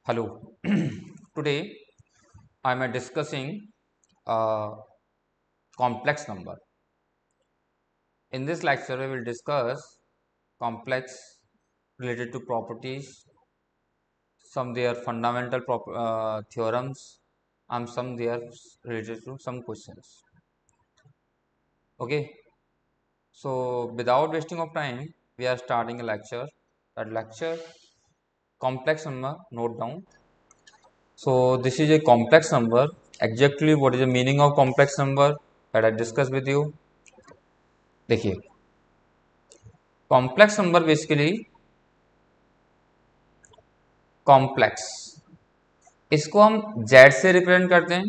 Hello. Today I am discussing a complex number. In this lecture, we will discuss complex related to properties, some their fundamental theorems, and some their related to some questions. Okay. So without wasting of time, we are starting a lecture. That lecture complex number. Note down. So this is a complex number. Exactly what is the meaning of complex number that I discussed with you. देखिए complex number basically complex इसको हम Z से represent करते हैं.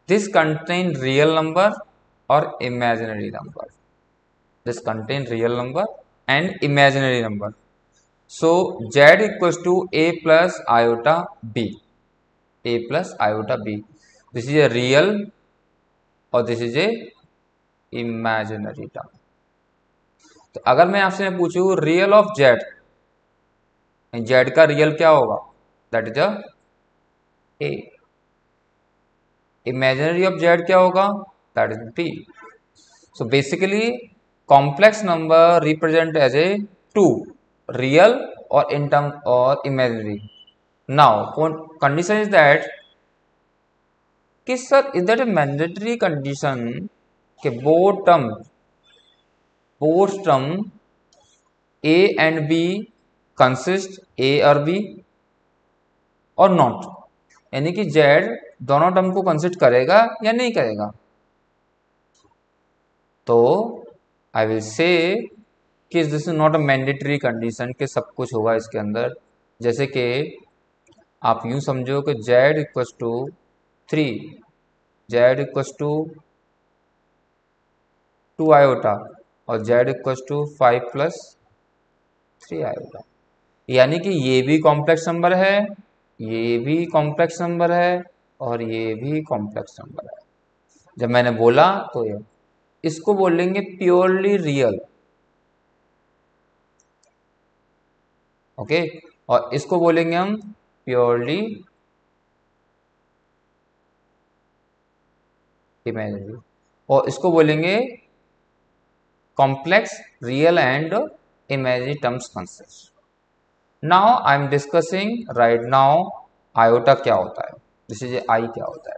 This contain real number और imaginary number. This contain real number and imaginary number. So Z equals to A plus iota B. A plus iota B. This is a real और this is a imaginary term. तो अगर मैं आपसे पूछूं real of Z, Z का real क्या होगा? That is a A. Imaginary of Z क्या होगा? That is B. So basically complex number represent as a two real और इन टर्म और imaginary. Now condition is that कि sir is that a mandatory condition कि both term A and B consist A और B और not, यानी कि Z दोनों term को कंसिस्ट करेगा या नहीं करेगा? तो आई विल से कि this is not a mandatory condition कि सब कुछ होगा इसके अंदर. जैसे कि आप यूं समझो कि Z equals to 3, Z equals to 2 iota और Z equals to 5 plus 3 iota. यानी कि ये भी कॉम्प्लेक्स नंबर है, ये भी कॉम्प्लेक्स नंबर है और ये भी कॉम्प्लेक्स नंबर है. जब मैंने बोला तो ये इसको बोलेंगे प्योरली रियल. ओके. और इसको बोलेंगे हम प्योरली इमेजिनरी और इसको बोलेंगे complex real and imaginary terms consist. Now I am discussing right now iota क्या होता है, दिस इज आई क्या होता है.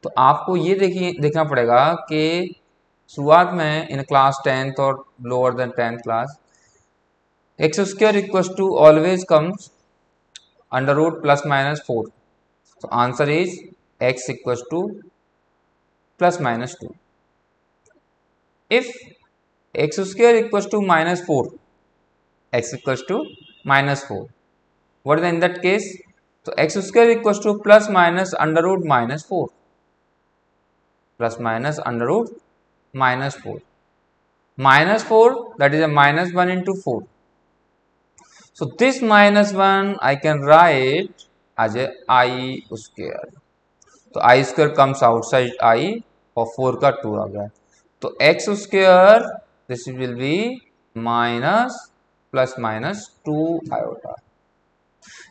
तो आपको ये देखना पड़ेगा कि शुरुआत में इन क्लास 10th और lower than 10th class X square equals to always comes under root plus minus 4. तो answer is X equals to plus minus 2. If X square equals to minus 4, X equals to minus 4, what is in that case? तो X square equals to plus minus under root minus 4, plus minus under root minus 4. Minus 4, that is a minus 1 into 4. So this minus 1 I can write as a I square. तो I square comes outside I और 4 का 2 आ गया. तो x square this will be minus plus minus 2 iota.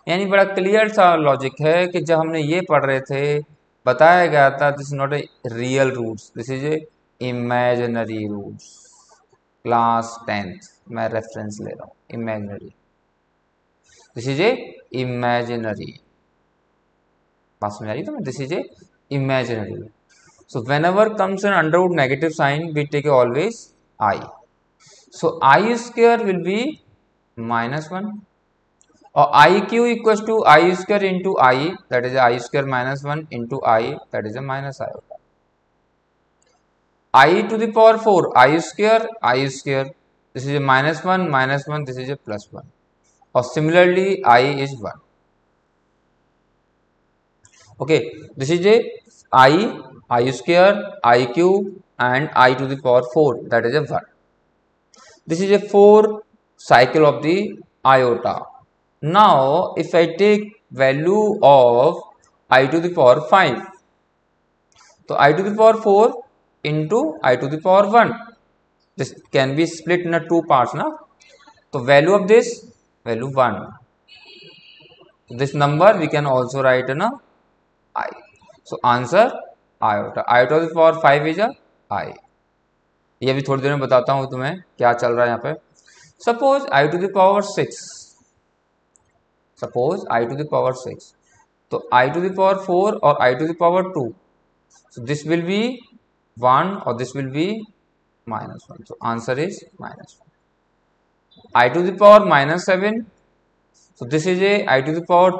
यानी बड़ा clear सा logic है कि जब हमने ये पढ़ रहे थे बताया गया था this is not a real roots, this is a imaginary roots. Class 10th मैं रेफरेंस ले रहा हूँ. Imaginary, this is a imaginary. बात समझ आ रही? तो मैं this is a imaginary. So whenever comes an under root negative sign we take always i. So i square will be minus 1 और i cube equal to i square into I, that is i square minus 1 into I, that is a minus I होगा. I to the power 4 I square, this is a minus 1, this is a plus 1 or similarly I is 1. Okay, this is a I square, I cube and I to the power 4, that is a 1. This is a 4 cycle of the iota. Now if I take value of I to the power 5, so I to the power 4 into I to the power 1, this can be split in two parts ना. तो value of this value 1 This number we can also write in a I. So answer iota. Iota to the power 5 is a I. ये भी थोड़ी देर में बताता हूँ तुम्हें क्या चल रहा है यहाँ पे. Suppose I to the power 6. Suppose I to the power 6. तो I to the power 4 और I to the power 2. So this will be 1 or this will be minus 1. So answer is minus 1. I to the power minus 7. So this is a I to the power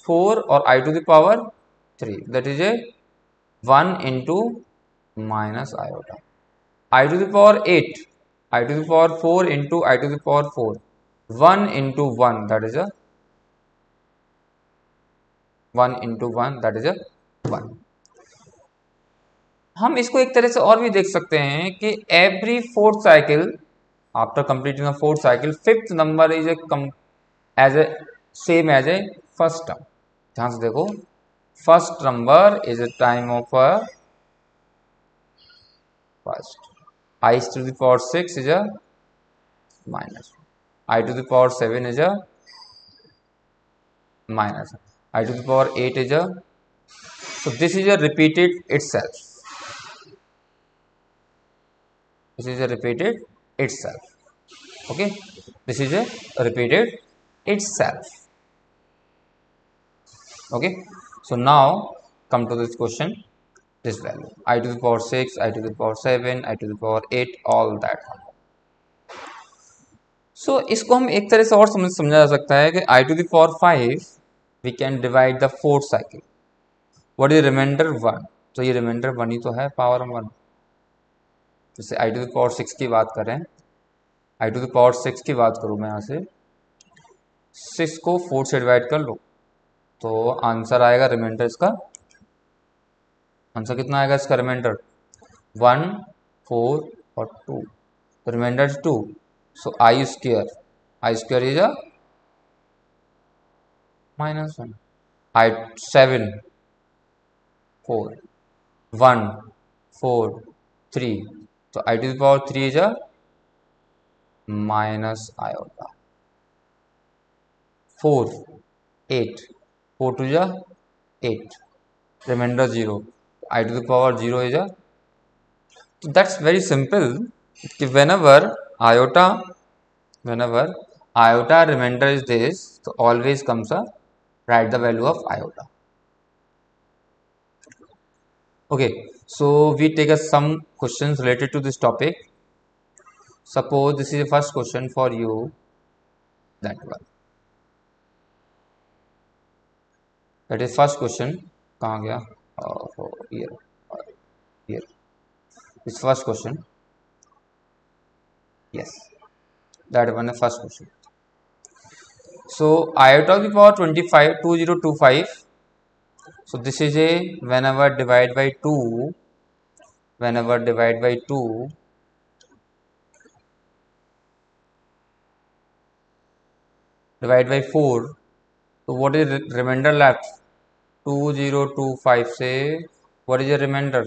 4 or I to the power 3. That is a 1 into minus iota. I to the power 8. I to the power 4 into I to the power 4. 1 into 1, that is a 1 into 1, that is a 1. हम इसको एक तरह से और भी देख सकते हैं कि every fourth cycle after completing a fourth cycle fifth number is a same as a first term. ध्यान से देखो, first number is a time of a first. I to the power 6 is a minus 1. I to the power 7 is a minus 1. I to the power 8 is a. So this is a repeated itself. This is a repeated itself. Okay. This is a repeated itself. Okay. So now come to this question. This value I to the power 6, I to the power 7, I to the power 8, all that. So इसको हम एक तरह से और समझा जा सकता है कि I to the power 5 we can divide the fourth cycle. What is remainder 1? तो ये remainder 1 ही तो है, power 1. जैसे I to the power 6 की बात करें, I to the power 6 की बात करूँ मैं यहाँ से 6 को 4 से डिवाइड कर लो तो आंसर आएगा रिमाइंडर इसका. आंसर कितना आएगा इसका रिमाइंडर? 1, 4 और 2. Reminder 2. So i square is a minus 1. I 7, 4, 1, 4, 3. So I to the power 3 is a minus iota. 4, 8. 4 to the 8. Remainder 0. I to the power 0 is a. So that's very simple. Whenever iota remainder is this, so always comes a write the value of iota. Okay, so we take some questions related to this topic. Suppose this is the first question for you. That one. That is first question. कहाँ गया? Here. This first question. Yes, that one is first question. So iota to the power 2025. So this is a whenever divide by 2 divide by 4. So what is remainder left? 2025 से what is the remainder?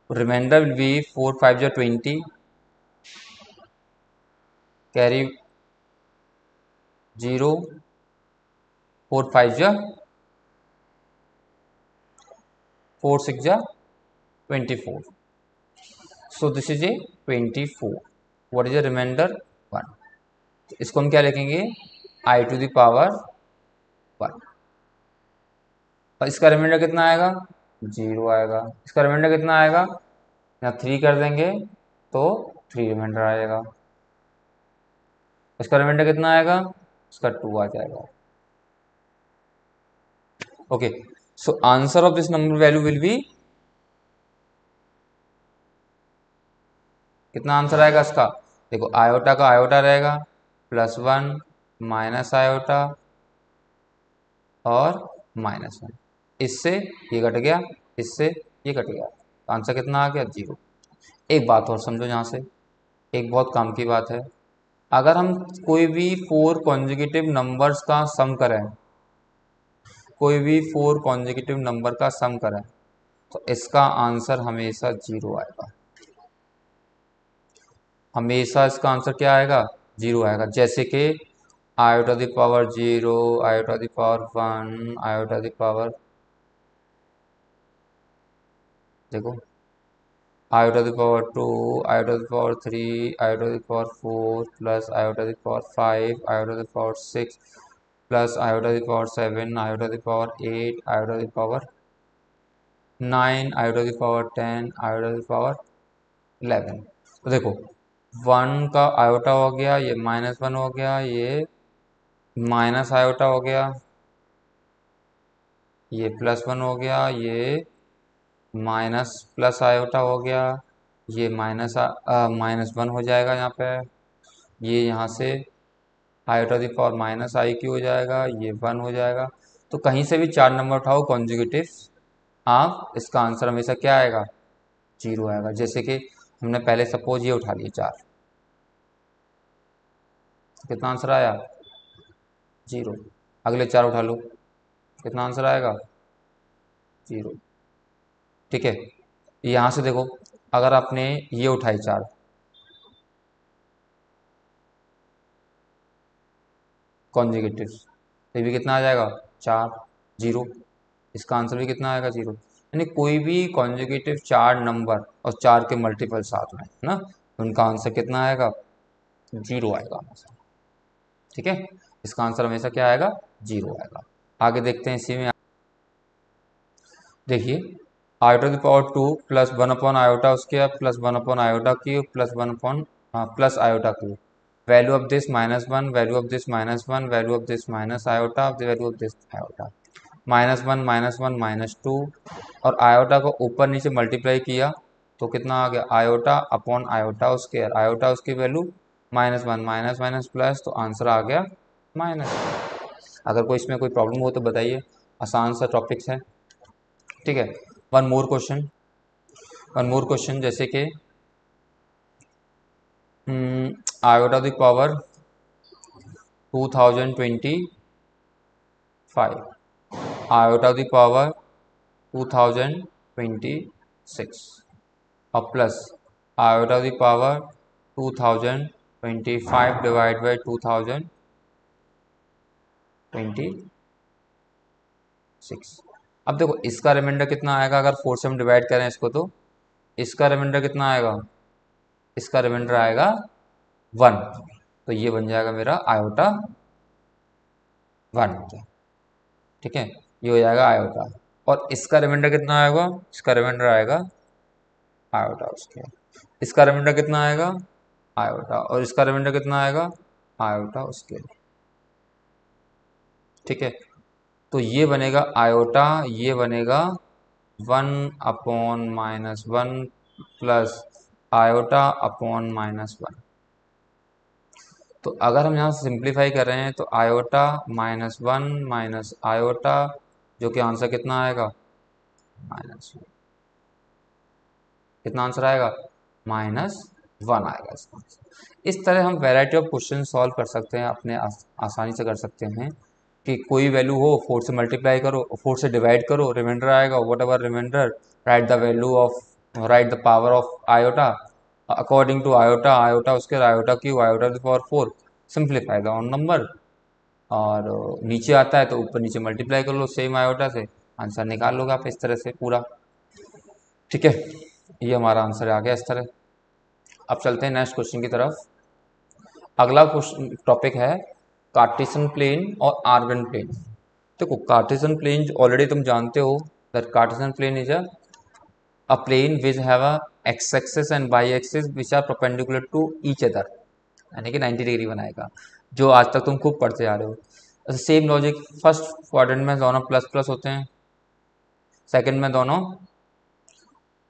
Remainder will be 4 5 is 20. Carry 0. 4 5 is 4 6 is 24. So this is a 24. What is the remainder? 1. इसको हम क्या लिखेंगे? I to the power 1. और इसका reminder कितना आएगा? 0 आएगा. इसका रिमाइंडर कितना आएगा? यहाँ 3 कर देंगे तो 3 रिमाइंडर आएगा. इसका रिमाइंडर कितना आएगा? इसका 2 आ जाएगा. Okay, so answer of this number value will B कितना आंसर आएगा इसका? देखो आयोटा का आयोटा रहेगा +1 माइनस आयोटा और -1. इससे ये कट गया, इससे ये कट गया. आंसर कितना आ गया? 0. एक बात और समझो यहाँ से, एक बहुत काम की बात है. अगर हम कोई भी 4 कॉन्जिक्यूटिव नंबर्स का सम करें, तो इसका आंसर हमेशा 0 आएगा. हमेशा इसका आंसर क्या आएगा? 0 आएगा. जैसे कि I to the power 0, I to the power 1, I to the power, देखो, I to the power 2, I to the power 3, I to the power 4 plus I to the power 5, I to the power 6 plus I to the power 7, I to the power 8, I to the power 9, I to the power 10, I to the power 11। तो देखो 1 का iota हो गया, ये -1 हो गया, ये minus iota हो गया, ये +1 हो गया, ये माइनस प्लस आयोटा हो गया, ये -1 हो जाएगा यहाँ पे, ये यहाँ से आयोटा दी पावर -IQ हो जाएगा, ये 1 हो जाएगा। तो कहीं से भी 4 नंबर उठाओ कॉन्जुगेटिव, आप इसका आंसर हमेशा क्या आएगा, 0 आएगा। जैसे कि हमने पहले सपोज ये उठा लिए 4, कितना आंसर आया, 0। अगले 4 उठा लो, कितना आंसर आएगा, 0। ठीक है, यहाँ से देखो, अगर आपने ये उठाई 4, कॉन्जुगेटिव, ये भी कितना आ जाएगा, 4, 0। इसका आंसर भी कितना आएगा, 0। यानी कोई भी कॉन्जुगेटिव 4 नंबर और 4 के मल्टीपल साथ में है ना, उनका आंसर कितना आएगा, 0 आएगा हमेशा। ठीक है, इसका आंसर हमेशा क्या आएगा, 0 आएगा। आगे देखते हैं इसी में, देखिए I to the power 2 plus 1 upon iota square plus 1 upon iota cube plus 1 upon plus iota cube, value of this -1, value of this -1, value of this minus iota, value of this iota, -1 -1 -2, और iota को ऊपर नीचे multiply किया तो कितना आ गया, iota upon iota square, iota उसकी वैल्यू -1 माइनस माइनस प्लस, तो आंसर आ गया -। अगर कोई इसमें कोई प्रॉब्लम हो तो बताइए, आसान सा टॉपिक्स है। ठीक है, वन मोर क्वेश्चन, जैसे कि iota the power 2025, iota the power 2026 और plus iota the power 2025 divide by 2026। अब देखो इसका रिमाइंडर कितना आएगा, अगर 4 से हम डिवाइड करें इसको तो इसका रिमाइंडर कितना आएगा, इसका रिमाइंडर आएगा 1, तो ये बन जाएगा मेरा आयोटा 1। ठीक है, ये हो जाएगा आयोटा, और इसका रिमाइंडर कितना आएगा, इसका रिमाइंडर आएगा आयोटा उसके, इसका रिमाइंडर कितना आएगा, आयोटा, और इसका रिमाइंडर कितना आएगा, आयोटा उसके। ठीक है, तो ये बनेगा आयोटा, ये बनेगा 1/-1 प्लस आयोटा अपॉन -1। तो अगर हम यहाँ सिंप्लीफाई कर रहे हैं तो आयोटा -1 माइनस आयोटा, जो कि आंसर कितना आएगा, -1। कितना आंसर आएगा, -1 आएगा इसका आंसर। इस तरह हम वैरायटी ऑफ क्वेश्चन सॉल्व कर सकते हैं, अपने आसानी से कर सकते हैं कि कोई वैल्यू हो 4 से मल्टीप्लाई करो, 4 से डिवाइड करो, रिमाइंडर आएगा, whatever remainder, right the value of, right the power of iota according to iota, iota उसके iota cube, iota the power 4, simplify the on number, और नीचे आता है तो ऊपर नीचे मल्टीप्लाई कर लो सेम आयोटा से, आंसर निकाल लोगे आप इस तरह से पूरा। ठीक है, ये हमारा आंसर आ गया इस तरह। अब चलते हैं नेक्स्ट क्वेश्चन की तरफ। अगला क्वेश्चन टॉपिक है कार्टेशियन प्लेन और आर्गन प्लेन। देखो कार्टेशियन प्लेन ऑलरेडी तुम जानते हो that Cartesian plane is a plane which have a x axis and y axis which are perpendicular to each other, यानी कि 90 डिग्री बनाएगा, जो आज तक तुम खूब पढ़ते आ रहे हो। सेम लॉजिक, फर्स्ट क्वाड्रेंट में दोनों प्लस प्लस होते हैं, सेकंड में दोनों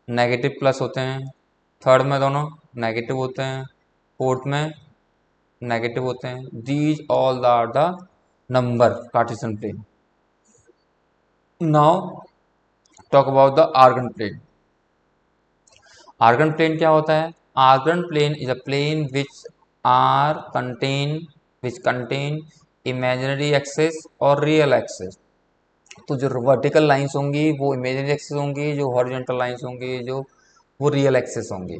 नेगेटिव प्लस होते हैं, थर्ड में दोनों नेगेटिव होते हैं, फोर्थ में नेगेटिव होते हैं। These all are the number Cartesian plane. Now talk about the Argand plane. Argand plane क्या होता है, Argand plane is a plane which contain imaginary axis और रियल एक्सिस। तो जो वर्टिकल लाइंस होंगी वो इमेजिनरी एक्सिस होंगी, जो हॉरिजॉन्टल लाइंस होंगी जो वो रियल एक्सिस होंगी,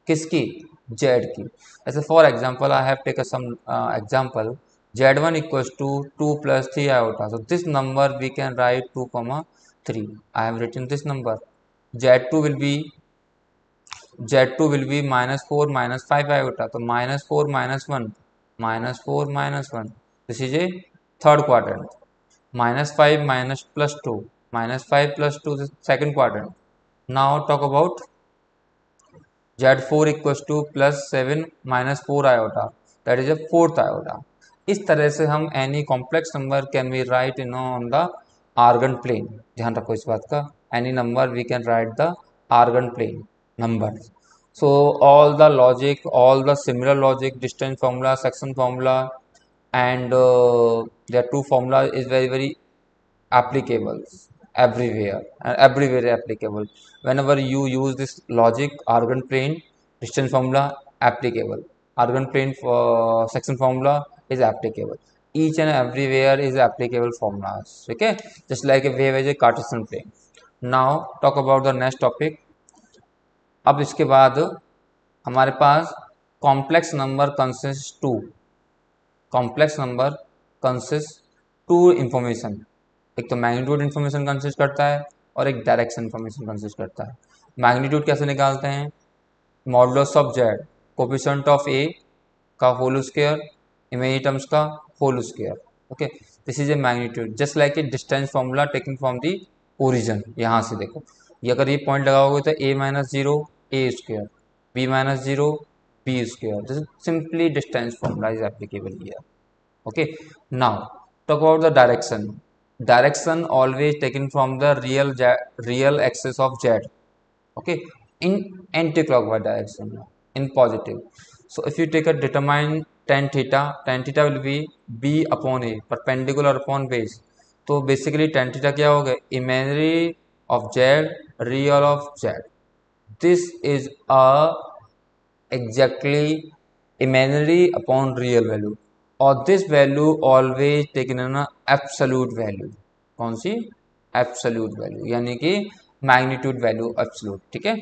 किसकी, जेड की। ऐसे for example I have taken some example, z1 equals to 2 plus 3 iota. So this number we can write 2 comma 3. I have written this number. z2 will be minus 4 minus 5 iota. So minus 4 minus 1 minus 4 minus 1. This is a third quadrant. Minus 5 minus plus 2 minus 5 plus 2 is second quadrant. Now talk about z4 equals to plus 7 minus 4 iota, that is a fourth iota. इस तरह से हम any complex number can we write in on the Argand plane. ध्यान रखो इस बात का, any number we can write the Argand plane number. So all the logic, all the similar logic, distance formula, section formula, and there are two formula is very applicable everywhere, and everywhere applicable. Whenever you use this logic, argon plane distance formula applicable, argon plane for section formula is applicable. Each and everywhere is applicable formulas. Okay, just like a wave is a Cartesian plane. Now talk about the next topic. अब इसके बाद हमारे पास complex number consist two, complex number consist two information. एक तो magnitude information consist करता है और एक डायरेक्शन इन्फॉर्मेशन कंसिस्ट करता है. मैग्नीट्यूड कैसे निकालते हैं? Modulus of Z, coefficient of A का होल स्क्वायर, इमेज टर्म्स का whole square. Okay, this is a magnitude. Just like a distance formula taking from the origin. यहाँ से देखो, ये अगर ये पॉइंट लगाओगे तो a minus zero a square, b minus zero b square. This simply distance formula is applicable here. Okay, now talk about the direction. Direction always taken from the real axis of z. Okay, in anti-clockwise direction, in positive. So if you take a determine tan theta will be b upon a, perpendicular upon base. तो basically tan theta क्या होगा? Imaginary of z, real of z. This is a exactly imaginary upon real value. और this value always taken in absolute value. कौन सी? Absolute value, यानी कि magnitude value absolute. ठीक है.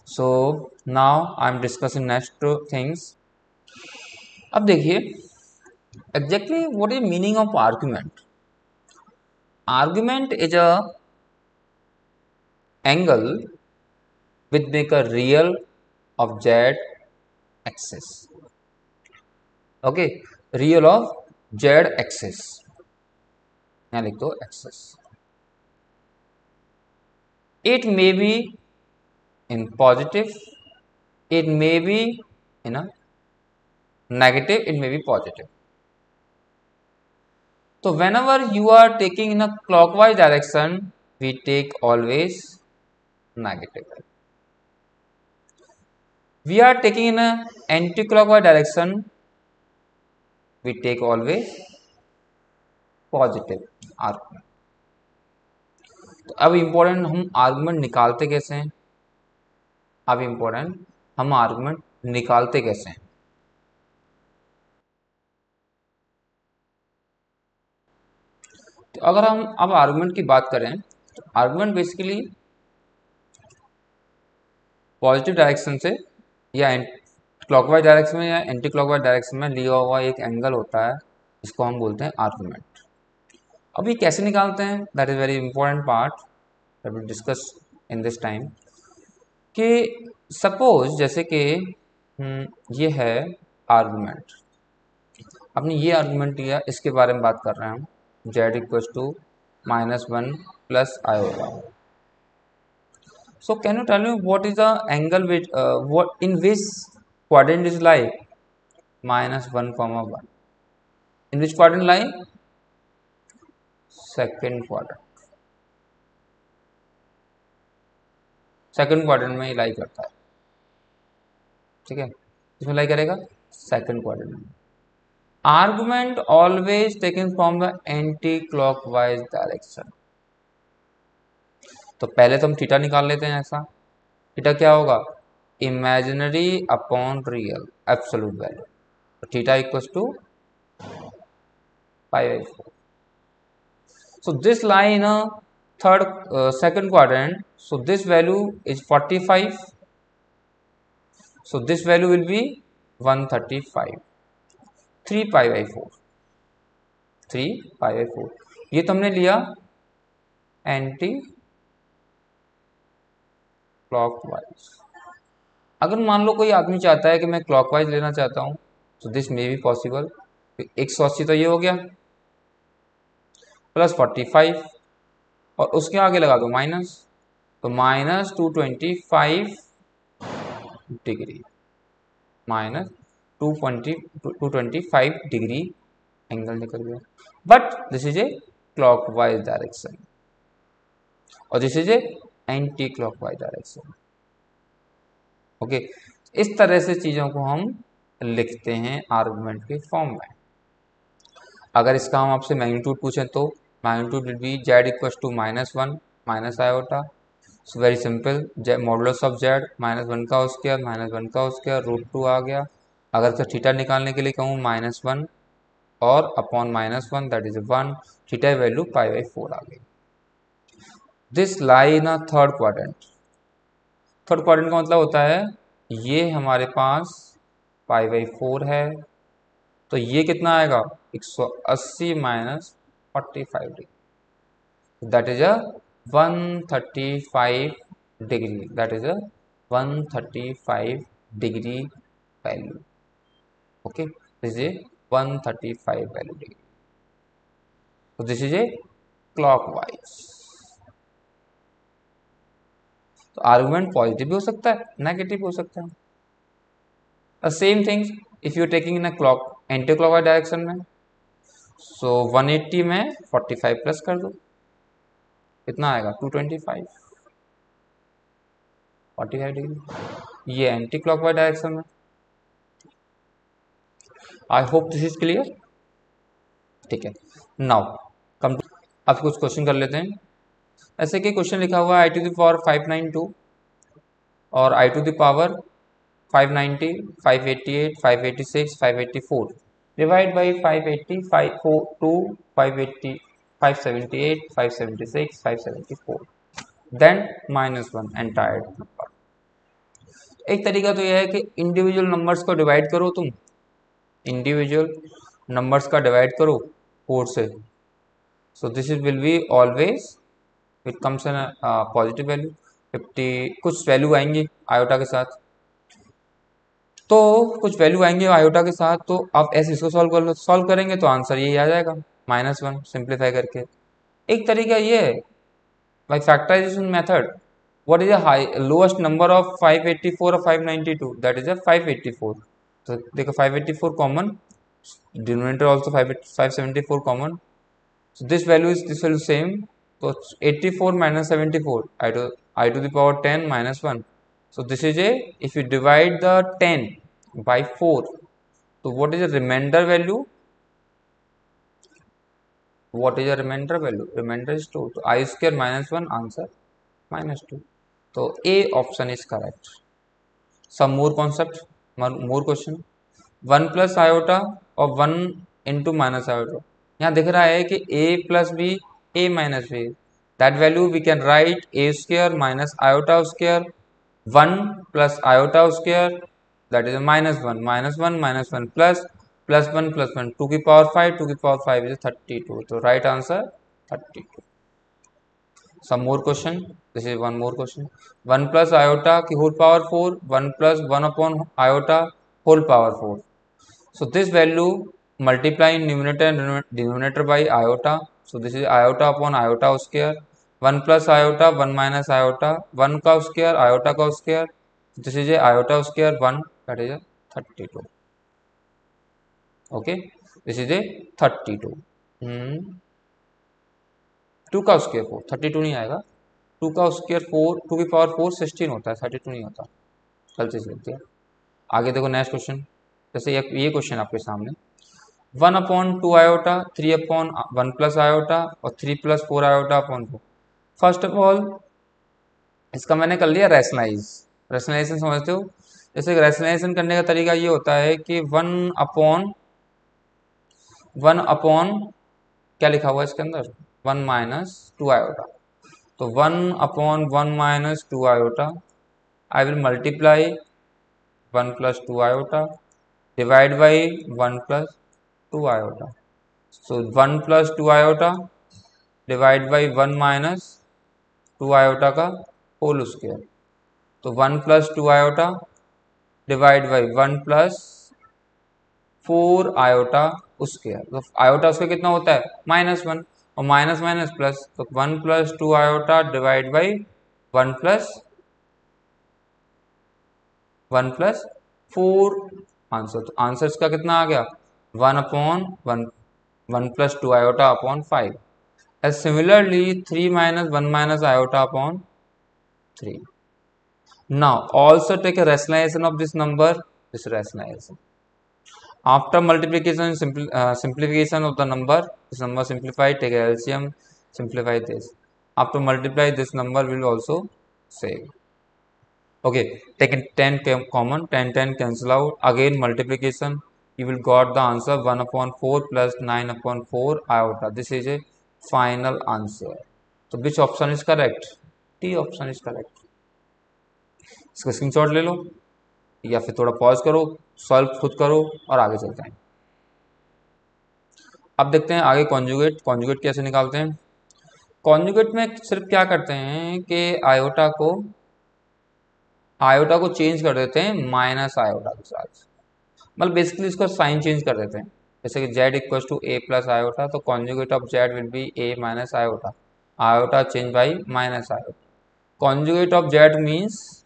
So now I am discussing next things. अब देखिए exactly what is meaning of argument. Argument is a angle with make a real of Z axis. Okay, real of Z axis, यहाँ लिख दो axis. It may be in positive, it may be in a negative, it may be positive. तो whenever you are taking in a clockwise direction we take always negative. We are taking in a anti clockwise direction we take always positive argument. तो अब important हम argument निकालते कैसे हैं? अब important हम argument निकालते कैसे हैं? तो अगर हम अब आर्गुमेंट की बात करें तो आर्गुमेंट बेसिकली पॉजिटिव डायरेक्शन से या क्लॉकवाइज डायरेक्शन में या एंटी क्लॉकवाइज डायरेक्शन में लिया हुआ एक एंगल होता है, इसको हम बोलते हैं आर्गुमेंट. अब ये कैसे निकालते हैं? That is very important part that we discuss in this time. कि सपोज जैसे कि ये है आर्गुमेंट, आपने ये आर्गुमेंट लिया, इसके बारे में बात कर रहे हैं हम. Z equals to minus one plus iota. So can you tell me what is the angle which what in which quadrant is lie? Minus 1 comma 1. In which quadrant lie? Second quadrant. Second quadrant में lie करता है. ठीक है, इसमें lie करेगा second quadrant में. Argument always taken from the anti-clockwise direction. तो पहले तो हम थीटा निकाल लेते हैं. ऐसा थीटा क्या होगा? Imaginary upon real absolute value. Theta equals to pi by 4. So this lie in third second quadrant. So this value is 45. So this value will be 135. 3 pi by 4. 3 π/4। ये तो हमने लिया एंटी क्लॉकवाइज। अगर मान लो कोई आदमी चाहता है कि मैं क्लॉकवाइज लेना चाहता हूँ, तो दिस मे बी पॉसिबल। 180 तो ये हो गया प्लस 45 और उसके आगे लगा दो माइनस, तो minus 225 degree, minus 225 degree angle निकल गया। But this is a clockwise direction और this is a anticlockwise direction. Okay, इस तरह से चीजों को हम लिखते हैं आर्गुमेंट के फॉर्म में। अगर इसका हम आपसे मैग्नीट्यूड पूछें तो magnitude will be z equal to -1 minus iota. So very simple, modulus of z -1 का स्क्वायर -1 का स्क्वायर √2 आ गया। अगर इसका थीटा निकालने के लिए कहूँ -1 और upon -1 that is 1, theta value π/4 आ गई। This lie in a third quadrant. Third quadrant का मतलब होता है ये हमारे पास π/4 है, तो ये कितना आएगा 180 minus 45 degree, that is a 135 degree, that is a 135 degree value. Okay, this is 135 value degree, तो दिस इज ए क्लॉकवाइज। तो आर्गुमेंट पॉजिटिव भी हो सकता है, नेगेटिव भी हो सकता है। Same things if you taking in a clock anti clockwise direction में, सो 180 में 45 प्लस कर दो, कितना आएगा 225 45 डिग्री, ये एंटी क्लॉकवाइज डायरेक्शन में। I hope this is clear. ठीक है, नाउ कम टू, अब कुछ क्वेश्चन कर लेते हैं। ऐसे कि क्वेश्चन लिखा हुआ है i टू द पावर 592 और i to the power 590 588 586 584 divide by 580 542 580 578 576 574 then -1 entire number. एक तरीका तो यह है कि इंडिविजुअल नंबर्स को डिवाइड करो, तुम इंडिविजुअल नंबर्स का डिवाइड करो 4 से, so this is will be always it comes in positive value 50, कुछ वैल्यू आएंगी आयोटा के साथ, तो कुछ वैल्यू आएंगे आयोटा के साथ, तो आप ऐसे इसको सॉल्व करेंगे तो आंसर यही आ जाएगा -1 सिंप्लीफाई करके। एक तरीका ये है by factorization method, what is the lowest number of 584 और 592, दैट इज 584। तो देखो 584 common, denominator also 574 common, so this value same, so 84 minus 74 I to the power 10 minus 1, so this is a, if you divide the 10 by 4, so what is the remainder value, what is the remainder value, remainder is 2, so I square minus 1 answer -2, so A option is correct. Some more concept, more question, 1 plus iota और 1 into minus iota, यहाँ दिख रहा है कि a plus b a minus b, that value we can write a square minus iota square 1 plus iota square, that is a -1 -1 plus 1 plus 1 2 की power 5 2 की power 5 is 32, तो right answer 32. Some more question, this is one more question, 1 plus iota की whole power 4 1 plus 1 upon iota whole power 4, so this value multiply in numerator and denominator by iota, so this is iota upon iota square, 1 plus iota 1 minus iota 1 का square iota का square, this is a iota square 1, that is a 32. okay, this is a 32. 2 का square 4, 32 नहीं आएगा, 2 का square 4 2 की power 4 16 होता है, 32 नहीं होता, गलती से लिख दिया। आगे देखो नेक्स्ट क्वेश्चन, जैसे ये क्वेश्चन आपके सामने 1 upon 2 iota 3 upon 1 plus iota और 3 plus 4 iota upon 4। First of all इसका मैंने कर लिया रेशनलाइजेशन समझते हो, जैसे रेशनलाइजेशन करने का तरीका ये होता है कि 1 अपॉन क्या लिखा हुआ है इसके अंदर 1 माइनस 2 आयोटा, तो 1 upon 1 minus 2 iota, I will multiply 1 plus 2 iota divide by 1 plus 2 iota, So 1 plus 2 iota divide by 1 minus 2 iota का होल स्क्वायर। तो 1 plus 2 iota divide by 1 plus 4 iota square. तो आयोटा उसका कितना होता है -1, और minus minus plus, तो 1 plus 2 iota divide by 1 plus 4 answer. तो आंसर इसका कितना आ गया 1 plus 2 iota upon 5। As similarly 3 minus 1 minus iota upon 3। Now also take a rationalization of this number. This rationalization after multiplication, simplification of the number. This number simplified. Take a LCM. Simplify this. After multiply, this number will also save. Okay, take 10 common. 10 cancel out. Again multiplication. You will got the answer 1 upon 4 plus 9 upon 4 iota. This is a final answer. So which option is correct? D option is correct. इसका screenshot ले लो या फिर थोड़ा pause करो, solve खुद करो और आगे चलते हैं। अब देखते हैं आगे कॉन्जुगेट कैसे निकालते हैं। कॉन्जुगेट में सिर्फ क्या करते हैं कि आयोटा को चेंज कर देते हैं माइनस आयोटा के साथ, मतलब बेसिकली इसको साइन चेंज कर देते हैं। जैसे कि z equal to a plus iota, तो conjugate of z will be a minus iota, iota change by minus iota. Conjugate of z means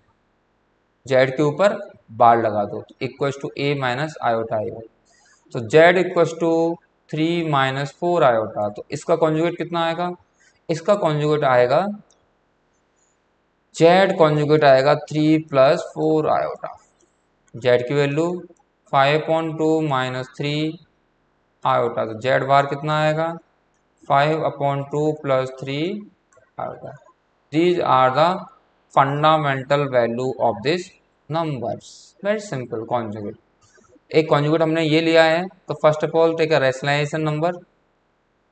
z के ऊपर बार लगा दो, तो equal to a minus iota आएगा। तो z equal to 3 minus 4 iota, तो इसका कॉन्जुगेट कितना आएगा, इसका कॉन्जुगेट आएगा z कॉन्जुगेट आएगा 3 प्लस 4 आयोटा। z की वैल्यू 5/2 माइनस 3 आयोटा, तो z बार कितना आएगा 5/2 plus 3 iota. These are the fundamental value of this numbers. Very simple conjugate. एक कॉन्जुगेट हमने ये लिया है, तो first of all take a rationalization number,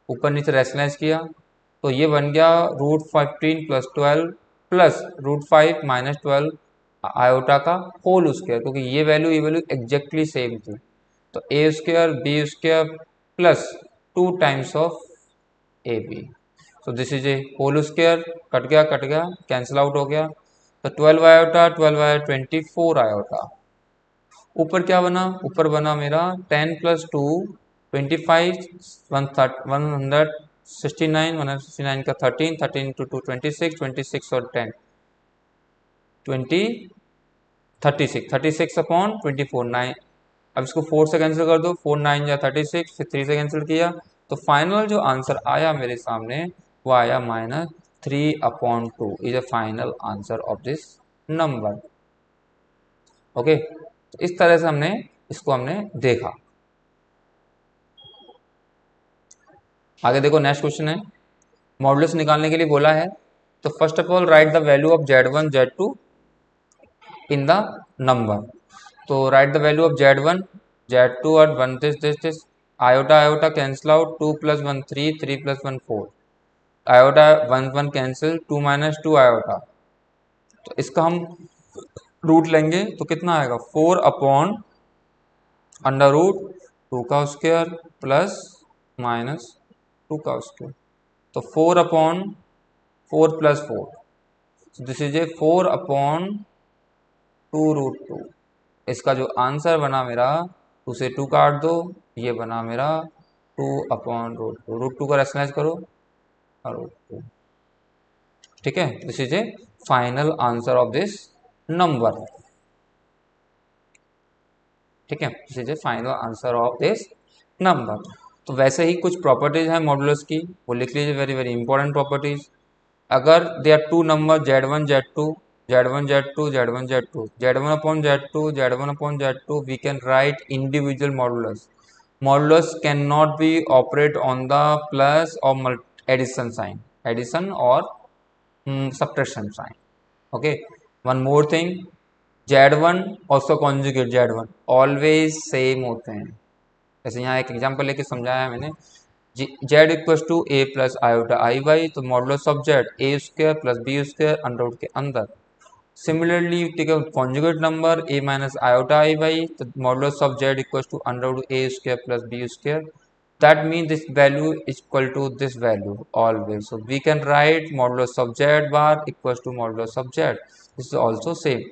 ऊपर नीचे रैशनलाइज किया, तो ये बन गया √15 प्लस 12 प्लस √5 माइनस 12 आयोटा का होल स्क्वायर, क्योंकि ये वैल्यू एग्जैक्टली सेम थी। तो a square B square plus 2 times of A B. तो this is a whole square, कट गया कैंसिल आउट हो गया। तो 12 आयोटा 24 आयोटा। ऊपर क्या बना, ऊपर बना मेरा 10 प्लस 2 25 169 का 13 टू 2 26 और 10 36 अपॉन 24 9। अब इसको 4 से कैंसिल कर दो, 4 9 या 36, फिर 3 से कैंसिल किया, तो फाइनल जो आंसर आया मेरे सामने वो आया -3/2 is a final answer of this number. Okay, तो इस तरह से हमने देखा। आगे देखो, नेक्स्ट क्वेश्चन है, मॉडुलस निकालने के लिए बोला है। तो first of all right the value of z1 z2 in the number. तो right the value of z1 z2 और 1 this iota cancel out, 2 plus 1 3 3 plus 1 4 iota 1 cancel, 2 minus 2 iota. तो इसका हम रूट लेंगे तो कितना आएगा 4 अपॉन √2 का स्क्वायर प्लस माइनस 2 का स्क्वायर। तो 4 upon 4 plus 4, this is A 4 upon 2√2। इसका जो आंसर बना मेरा 2 से 2 काट दो, ये बना मेरा 2 अपॉन √2। √2 का रैशनलाइज करो और √2, ठीक है। This is A final answer of this number, ठीक है। This is A final answer of this number. तो वैसे ही कुछ प्रॉपर्टीज हैं मॉडुलस की, वो लिख लीजिए, वेरी वेरी इंपॉर्टेंट प्रॉपर्टीज। अगर they are two number z1 z2 z1 z2 z1 z2 z1 upon z2 z1 upon z2 we can write individual modulus. Modulus cannot be operate on the plus or addition sign, addition or subtraction sign. Okay, one more thing, z1 also conjugate z1 always same होते हैं। जैसे यहाँ एक example लेके समझाया मैंने, z equal to a plus iota I Y, तो modulus of z a square plus B square under root के अंदर। Similarly take a conjugate number a minus iota I Y, तो modulus of z equal to under root a square plus B square. that means this value is equal to this value always. So we can write modulus of z bar equals to modulus of z. This is also same.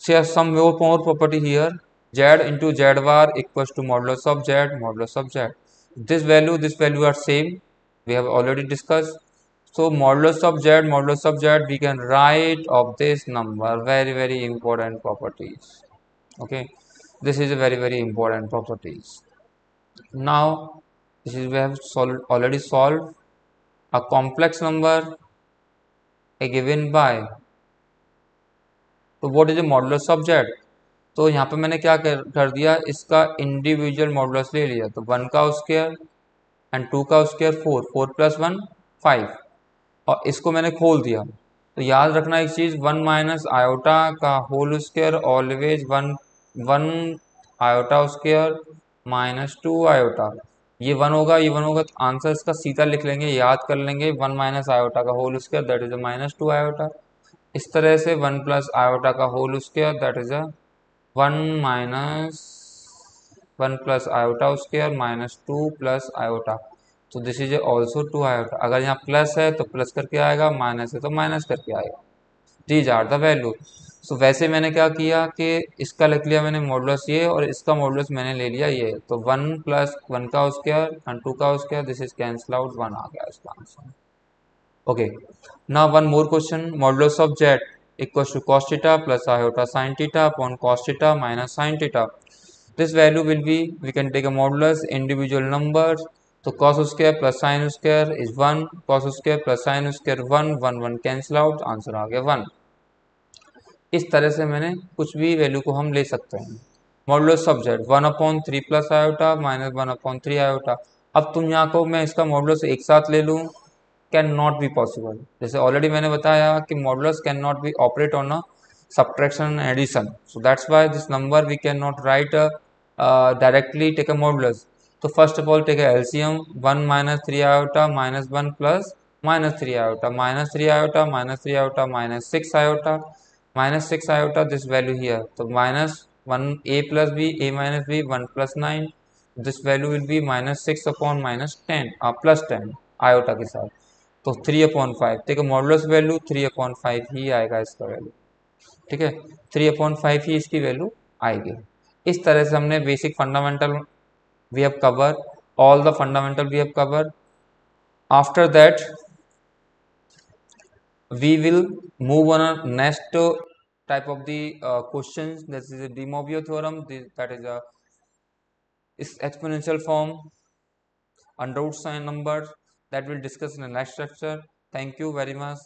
So some more property here, z into z bar equals to modulus of z modulus of z. This value are same, we have already discussed. So modulus of z we can write of this number. Very important properties. Okay, this is a very important properties. Now this is we have already solved a complex number a given by. तो what is a modulus of z? तो यहाँ पे मैंने क्या कर दिया, इसका individual modulus ले लिया। तो 1 का स्क्वायर एंड 2 का स्क्वायर 4, 4 प्लस 1 5, और इसको मैंने खोल दिया। तो याद रखना एक चीज़, 1 माइनस आयोटा का whole square always 1 iota square minus 2 iota. ये 1 होगा, ये 1 होगा, तो आंसर इसका सीधा लिख लेंगे, याद कर लेंगे, 1 माइनस आयोटा का whole square that is a minus 2 iota. इस तरह से 1 प्लस आयोटा का whole square that is a 1 minus 1 plus iota square minus 2 plus iota. तो दिस इज ऑल्सो 2 आयोटा। अगर यहाँ प्लस है तो प्लस करके आएगा, माइनस है तो माइनस करके आएगा। These are the value. So वैसे मैंने क्या किया कि इसका लिख लिया मैंने मॉडुलस ये, और इसका मॉडुलस मैंने ले लिया ये। तो 1 प्लस 1 का स्क्वायर एंड 2 का square, this is cancel out, 1 आ गया इसका answer. Okay, now one more question. Modulus of z equals to cos theta plus iota sin theta upon cos theta minus sin theta. This value will be, we can take a modulus individual numbers. So cos square plus sin square is 1, cos square plus sin square 1, 1 1 cancel out, answer आ गया 1। इस तरह से मैंने कुछ भी value को हम ले सकते हैं। Modulus of z 1/3 plus iota minus 1/3 iota. अब तुम यहाँ को मैं इसका मॉडुलस एक साथ ले लूँ, कैन नॉट बी पॉसिबल। जैसे ऑलरेडी मैंने बताया कि modulus can not be operate on a subtraction and addition, so that's why this number we cannot write directly take a modulus. So first of all take a LCM, 1 minus 3 iota minus 1 plus minus 3 iota minus 3 iota minus 3 iota minus 6 iota minus 6 iota, this value here, so minus 1 a plus b, a minus b, 1 plus 9, this value will be minus 6 upon minus 10 plus 10 iota के साथ। तो 3/5 देखो modulus value 3/5 ही आएगा इसका value. ठीक है, 3/5 ही इसकी value आएगी। इस तरह से हमने basic fundamental we have cover, all the fundamental we have cover. After that we will move on a next type of the questions. This is a De Moivre theorem, that is a exponential form, under root sign numbers, that we'll discuss in the next lecture. Thank you very much.